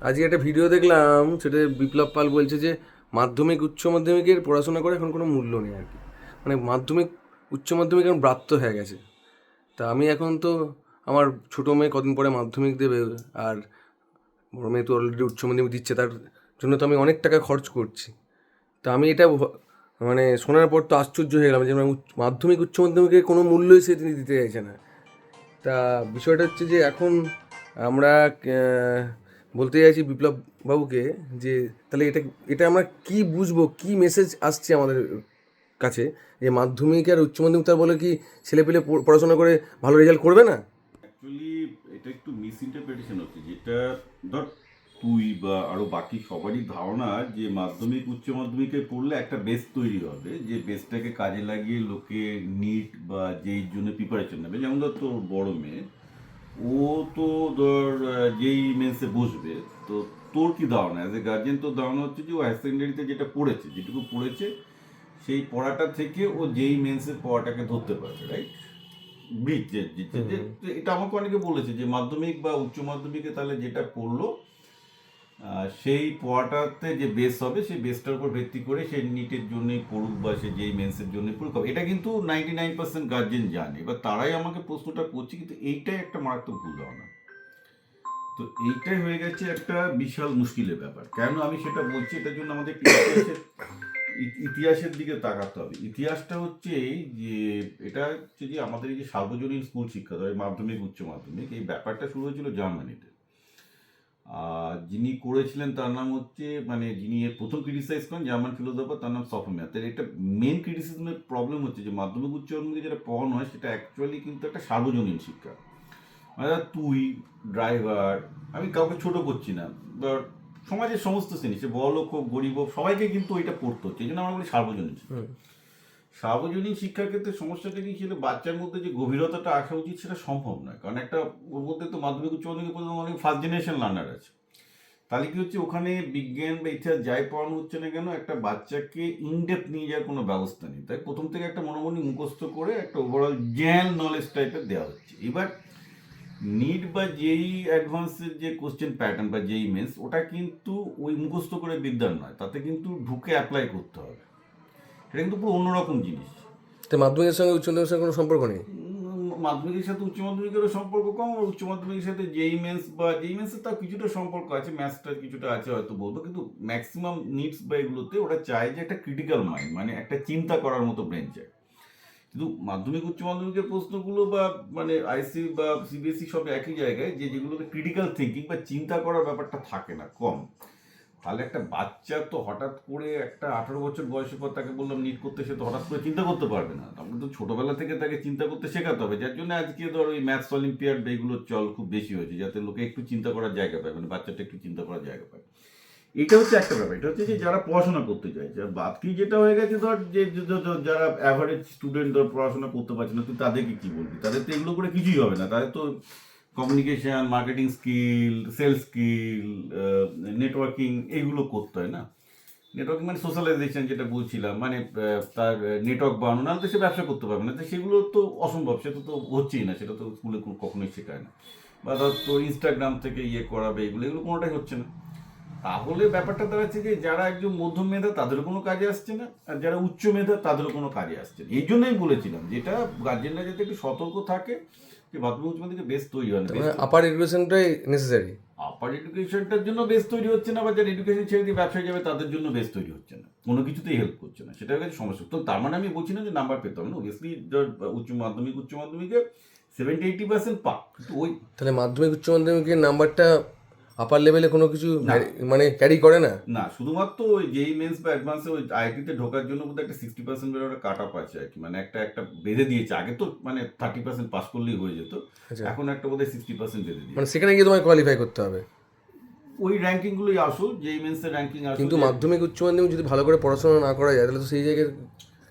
আজকে একটা ভিডিও দেখলাম, সেটা বিপ্লব পাল বলছে যে মাধ্যমিক উচ্চ মাধ্যমিকের পড়াশোনা করে এখন কোনো মূল্য নেই আর কি। মানে মাধ্যমিক উচ্চ মাধ্যমিক এখন ব্রাত্য হয়ে গেছে। তা আমি এখন তো, আমার ছোটো মেয়ে কদিন পরে মাধ্যমিক দেবে, আর বড় মেয়ে তো অলরেডি উচ্চ মাধ্যমিক দিচ্ছে, তার জন্য তো আমি অনেক টাকা খরচ করছি। তা আমি এটা মানে শোনার পর তো আশ্চর্য হয়ে গেলাম যে মাধ্যমিক উচ্চ মাধ্যমিকের কোনো মূল্যই সে তিনি দিতে চাইছে না। তা বিষয়টা হচ্ছে যে এখন আমরা বলতে চাইছি বিপ্লব বাবুকে যে তাহলে এটা এটা আমরা কি বুঝবো, কি মেসেজ আসছে আমাদের কাছে, যে মাধ্যমিক আর উচ্চ মাধ্যমিক তার বলে কি ছেলেপেলে পড়াশোনা করে ভালো রেজাল্ট করবে না? অ্যাকচুয়ালি এটা একটু মিস ইন্টারপ্রিটেশন হচ্ছে, যেটা ধর তুই বা আরো বাকি সবারই ধারণা যে মাধ্যমিক উচ্চ মাধ্যমিকে পড়লে একটা বেস তৈরি হবে, যে বেসটাকে কাজে লাগিয়ে লোকে নিট বা যেই জন্য প্রিপারেশন নেবে। যেমন ধর তোর বড় মেয়ে, ও তো ধর যেই মেন্সে বসবে, তো তোর কি ধারণা অ্যাজ এ গার্জেন? তোর ধারণা হচ্ছে যে ও হায়ার সেকেন্ডারিতে যেটা পড়েছে, যেটুকু পড়েছে সেই পড়াটা থেকে ও যেই মেন্সের পড়াটাকে ধরতে পারবে, রাইট? ব্রিজ যে এটা আমাকে অনেকে বলেছে যে মাধ্যমিক বা উচ্চ মাধ্যমিকে তাহলে যেটা পড়লো সেই পড়াটাতে যে বেস হবে, সেই বেসটার উপর ভিত্তি করে সে নিটের জন্যই পড়ুক বা সে যেই মেন্সের জন্যই পড়ুক, এটা কিন্তু 99% গার্জেন জানে। এবার তারাই আমাকে প্রশ্নটা করছে, কিন্তু এইটাই একটা মারাত্মক ভুল ধারণা। তো এইটাই হয়ে গেছে একটা বিশাল মুশকিলের ব্যাপার। কেন আমি সেটা বলছি, এটার জন্য আমাদের ইতিহাসের দিকে তাকাতে হবে। ইতিহাসটা হচ্ছে এই যে, এটা হচ্ছে যে আমাদের এই যে সার্বজনীন স্কুল শিক্ষা, ধরে মাধ্যমিক উচ্চ মাধ্যমিক, এই ব্যাপারটা শুরু হয়েছিল জার্মানিতে। যিনি করেছিলেন তার নাম হচ্ছে, মানে যিনি এর প্রথম ক্রিটিসাইজ করেন জার্মান ফিলোসফার, তার নাম সফরম্যাথ। তার এটা মেন ক্রিটিসিজমের প্রবলেম হচ্ছে যে মাধ্যমিক উচ্চ মাধ্যমিকে যেটা পড়ানো হয় সেটা অ্যাকচুয়ালি কিন্তু একটা সার্বজনীন শিক্ষা। মানে তুই, ড্রাইভার, আমি কাউকে ছোট করছি না, বা সমাজের সমস্ত শ্রেণী, সে বড় লোক হোক গরিব হোক, সবাইকে কিন্তু ওইটা পড়তে হচ্ছে। এই জন্য আমরা বলি সার্বজনীন শিক্ষা। সার্বজনীন শিক্ষার ক্ষেত্রে সমস্যাটা কি ছিল, বাচ্চার মধ্যে যে গভীরতাটা আসা উচিত সেটা সম্ভব নয়। কারণ একটা, ওর মধ্যে তো মাধ্যমিক উচ্চ মাধ্যমিক পর্যন্ত অনেক ফার্স্ট জেনারেশন লার্নার আছে। তাহলে কি হচ্ছে, ওখানে বিজ্ঞান বা ইতিহাস যাই পড়ানো হচ্ছে না কেন, একটা বাচ্চাকে ইনডেপথ নিয়ে যাওয়ার কোনো ব্যবস্থা নেই। তাই প্রথম থেকে একটা মনোমনি মুখস্থ করে একটা ওভারঅল জেনারেল নলেজ টাইপের দেওয়া হচ্ছে। এবার নিট বা যেই অ্যাডভান্সের যে কোশ্চেন প্যাটার্ন বা যেই মেন্স, ওটা কিন্তু ওই মুখস্থ করে বিদ্যার নয়, তাতে কিন্তু ঢুকে অ্যাপ্লাই করতে হবে। এটা কিন্তু পুরো অন্যরকম জিনিস। তো মাধ্যমিকের সঙ্গে উচ্চ মাধ্যমিকের সঙ্গে কোনো সম্পর্ক নেই? মাধ্যমিকের সাথে উচ্চ মাধ্যমিকেরও সম্পর্ক কম, আর উচ্চ মাধ্যমিকের সাথে যেই মেন্স বা যেই মেন্সের তার কিছুটা সম্পর্ক আছে, ম্যাথসটার কিছুটা আছে হয়তো বলবো, কিন্তু ম্যাক্সিমাম নিটস বা এগুলোতে ওরা চায় যে একটা ক্রিটিক্যাল মাইন্ড, মানে একটা চিন্তা করার মতো ব্রেন চায়। কিন্তু মাধ্যমিক উচ্চ মাধ্যমিকের প্রশ্নগুলো বা মানে আইসি বা সিবিএসই সব একই জায়গায়, যে যেগুলোতে ক্রিটিক্যাল থিঙ্কিং বা চিন্তা করার ব্যাপারটা থাকে না, কম। তাহলে একটা বাচ্চা তো হঠাৎ করে, একটা 18 বছর বয়সের পর তাকে বললাম নিট করতে, সে তো হঠাৎ করে চিন্তা করতে পারবে না। আমাকে তো ছোটবেলা থেকে তাকে চিন্তা করতে শেখাতে হবে, যার জন্য আজকে ধর ওই ম্যাথস অলিম্পিয়াড এগুলোর চল খুব বেশি হয়েছে, যাতে লোকে একটু চিন্তা করার জায়গা পায়, মানে বাচ্চাটা একটু চিন্তা করার জায়গা পায়। এটা হচ্ছে একটা ব্যাপার। এটা হচ্ছে যে যারা পড়াশোনা করতে চাইছে, আর বাকি যেটা হয়ে গেছে ধর যে যারা অ্যাভারেজ স্টুডেন্ট ধর পড়াশোনা করতে পারছে না, তুই তাদেরকে কি বলবি? তাদের তো এগুলো করে কিছুই হবে না। তাদের তো communication, marketing skill, sales skill, networking, এগুলো করতে হয় না। নেটওয়ার্কিং মানে সোশ্যালাইজেশন, যেটা বলছিলাম, মানে তার নেটওয়ার্ক বানানো, নাহলে তো সে ব্যবসা করতে পারবে না। তো সেগুলো তো অসম্ভব, সেটা তো হচ্ছেই না, সেটা তো স্কুলে কখনোই শেখায় না। বা ধর তোর ইনস্টাগ্রাম থেকে ইয়ে করাবে, এগুলো এগুলো কোনোটাই হচ্ছে না। তাহলে ব্যাপারটা দাঁড়াচ্ছে যে যারা একজন মধ্যম মেধা তাদেরও কোনো কাজে আসছে না, আর যারা উচ্চ মেধা তাদেরও কোনো কাজে আসছে না। এই জন্যই বলেছিলাম যেটা গার্জেনরা যাতে একটু সতর্ক থাকে, যে মাধ্যমিক উচ্চ মাধ্যমিকে বেস তৈরি হয় না। তার বেস মানে আপার এডুকেশনটাই নেসেসারি? আপার এডুকেশনটার জন্য বেস তৈরি হচ্ছে না, বা যারা এডুকেশন ছেড়ে দিয়ে ব্যবসায় যাবে তাদের জন্য বেস তৈরি হচ্ছে না, কোনো কিছুতেই হেল্প করছে না। সেটা হচ্ছে সমস্যা। তো তার মানে আমি বলছি না যে নাম্বার পেতে হবে না, অবভিয়াসলি উচ্চ মাধ্যমিকে 70-80% পাক, কিন্তু ওই তাহলে মাধ্যমিক উচ্চ মাধ্যমিকের নাম্বারটা আপার লেভেলে কোনো কিছু না, মানে ক্যারি করে না? না শুধুমাত্র ওই যেই মেন্স বা অ্যাডভান্সে ওই আইআইটিতে ঢোকার জন্য বোধহয় একটা 60% বেরো একটা কাট অফ আছে আর কি, মানে একটা একটা বেঁধে দিয়েছে। আগে তো মানে 30% পাস করলেই হয়ে যেত, আচ্ছা, এখন একটা বোধহয় 60% বেঁধে মানে দিয়েছে। সেখানে গিয়ে তোমায় কোয়ালিফাই করতে হবে? ওই র্যাঙ্কিংগুলোই আসল, যেই মেন্সের র্যাঙ্কিং আসল কিন্তু যে। মাধ্যমিক উচ্চ মাধ্যমিক যদি ভালো করে পড়াশোনা না করা যায় তাহলে তো সেই জায়গায়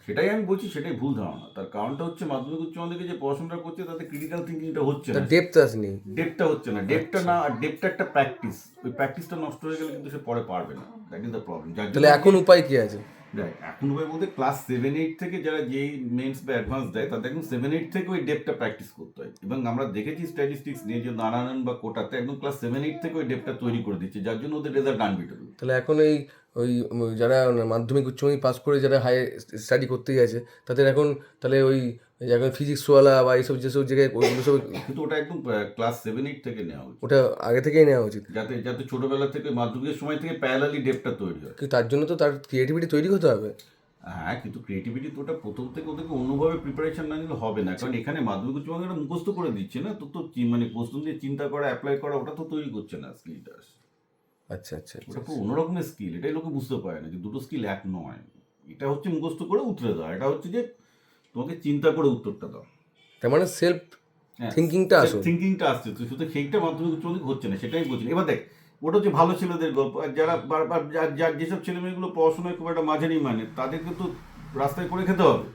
সেটাই আমি বলছি, সেটাই ভুল ধারণা। তার কারণটা হচ্ছে মাধ্যমিক উচ্চ মাধ্যমিকে যে পড়াশোনাটা করছে তাতে ক্রিটিক্যাল থিঙ্কিংটা হচ্ছে তার না, ডেপথ আসেনি। ডেপটা হচ্ছে না, ডেপটা না, আর ডেপটা একটা প্র্যাকটিস, ওই প্র্যাকটিসটা নষ্ট হয়ে গেলে কিন্তু সে পরে পারবে না, দ্যাট ইজ দ্য প্রবলেম। যার তাহলে জন্য এখন উপায় কি আছে? দেখ এখন উপায় বলতে ক্লাস 7-8 থেকে যারা যেই মেন্স বা অ্যাডভান্স দেয় তাদের একদম 7-8 থেকে ওই ডেপটা প্র্যাকটিস করতে হয়, এবং আমরা দেখেছি স্ট্যাটিস্টিক্স নিয়ে যে নারায়ণ বা কোটাতে একদম ক্লাস 7-8 থেকে ওই ডেপটা তৈরি করে দিচ্ছে, যার জন্য ওদের রেজাল্ট আনবিটেবল। তাহলে এখন ওই যারা মাধ্যমিক উচ্চ মাধ্যমিক পাস করে যারা হাই স্টাডি করতে গেছে তাদের এখন তাহলে ওই এখন ফিজিক্সওয়ালা বা এইসব যেসব জায়গায় ওইগুলো সব, কিন্তু ওটা একদম ক্লাস 7-8 থেকে নেওয়া উচিত, ওটা আগে থেকেই নেওয়া উচিত। যাতে যাতে ছোটবেলা থেকে মাধ্যমিকের সময় থেকে প্যারালালি ডেপটা তৈরি হয়। কিন্তু তার জন্য তো তার ক্রিয়েটিভিটি তৈরি হতে হবে। হ্যাঁ, কিন্তু ক্রিয়েটিভিটি তো ওটা প্রথম থেকে ওদেরকে অন্যভাবে প্রিপারেশন না নিলে হবে না, কারণ এখানে মাধ্যমিক উচ্চ মাধ্যমিক মুখস্থ করে দিচ্ছে না তো, মানে প্রশ্ন দিয়ে চিন্তা করা, অ্যাপ্লাই করা, ওটা তো তৈরি করছে না স্কিলটা। আচ্ছা আচ্ছা আচ্ছা। ওটা পুরো অন্যরকমের স্কিল, এটাই লোকে বুঝতে পারে না যে দুটো স্কিল এক নয়। এটা হচ্ছে মুখস্থ করে উত্তরে দাও, এটা হচ্ছে যে তোমাকে চিন্তা করে উত্তরটা দাও। তার মানে সেলফ থিঙ্কিংটা আসুন। থিঙ্কিংটা আসছে তো, শুধু সেইটা মাধ্যমিক উচ্চ মাধ্যমিক হচ্ছে না, সেটাই বলছি। এবার দেখ, ওটা হচ্ছে ভালো ছেলেদের গল্প, আর যারা বারবার যার যেসব ছেলেমেয়েগুলো পড়াশোনায় খুব একটা মাঝারি মানে, তাদেরকে তো রাস্তায় করে খেতে হবে,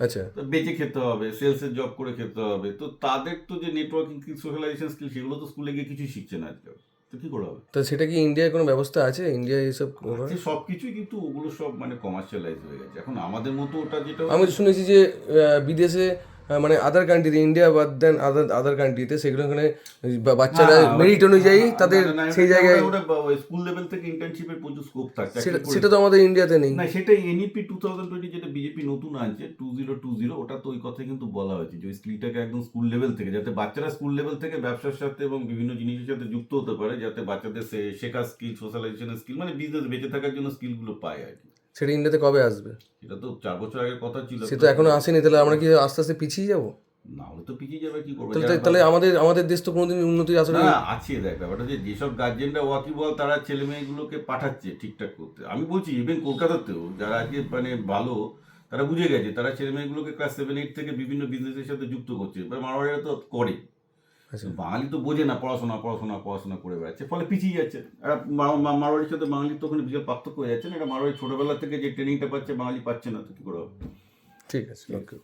আচ্ছা, তো বেঁচে খেতে হবে, সেলসের জব করে খেতে হবে, তো তাদের তো যে নেটওয়ার্কিং স্কিল, সোশ্যালাইজেশন স্কিল, সেগুলো তো স্কুলে গিয়ে কিছুই শিখছে না আজকাল, তো কি করে হবে? তো সেটা কি ইন্ডিয়ায় কোনো ব্যবস্থা আছে? ইন্ডিয়ায় এইসব আছে সব কিছুই, কিন্তু ওগুলো সব মানে কমার্শিয়ালাইজ হয়ে গেছে এখন। আমাদের মতো ওটা যেটা আমি তো শুনেছি যে বিদেশে মানে আদার কান্ট্রিতে, ইন্ডিয়া বাদ দেন আদার কান্ট্রিতে, সেগুলো ওখানে বাচ্চারা মেরিট অনুযায়ী তাদের সেই জায়গায়, ওটা স্কুল লেভেল থেকে ইন্টার্নশিপের প্রচুর স্কোপ থাকে। সেটা তো আমাদের ইন্ডিয়াতে নেই। না, সেটাই এনইপি 2020 যেটা বিজেপি নতুন আনছে 2020, ওটা তো ওই কথাই কিন্তু বলা হয়েছে যে ওই স্কিলটাকে একদম স্কুল লেভেল থেকে, যাতে বাচ্চারা স্কুল লেভেল থেকে ব্যবসার সাথে এবং বিভিন্ন জিনিসের সাথে যুক্ত হতে পারে, যাতে বাচ্চাদের শেখার স্কিল, সোশ্যালাইজেশনের স্কিল, মানে বিজনেস বেঁচে থাকার জন্য স্কিলগুলো পায় আর কি। সেটা ইন্ডিয়াতে কবে আসবে? এটা তো 4 বছর আগের কথা ছিল, সে তো এখনো আসেনি। তাহলে আমরা কি আস্তে আস্তে পিছিয়ে যাবো? না হলে তো পিছিয়ে যাবে, কি করবে? তাহলে আমাদের দেশ তো কোনোদিন উন্নতির আসলে, না আছে, দেখ ব্যাপারটা যে যেসব গার্জেনরা ওয়াকিবল তারা ছেলে মেয়েগুলোকে পাঠাচ্ছে ঠিকঠাক করতে। আমি বলছি ইভেন কলকাতাতেও যারা আজকে মানে ভালো, তারা বুঝে গেছে, তারা ছেলে মেয়েগুলোকে ক্লাস 7-8 থেকে বিভিন্ন বিজনেসের সাথে যুক্ত করছে, এবার মারোয়ারিরা তো করে। আচ্ছা, বাঙালি তো বোঝে না, পড়াশোনা পড়াশোনা পড়াশোনা করে বেড়াচ্ছে, ফলে পিছিয়ে যাচ্ছে। এরা মারোয়ারির সাথে বাঙালির তো ওখানে বিশাল পার্থক্য হয়ে যাচ্ছে না, এটা মারোয়ারি ছোটবেলা থেকে যে ট্রেনিংটা পাচ্ছে বাঙালি পাচ্ছে না, তো কি করে হবে? ঠিক আছে, ওকে।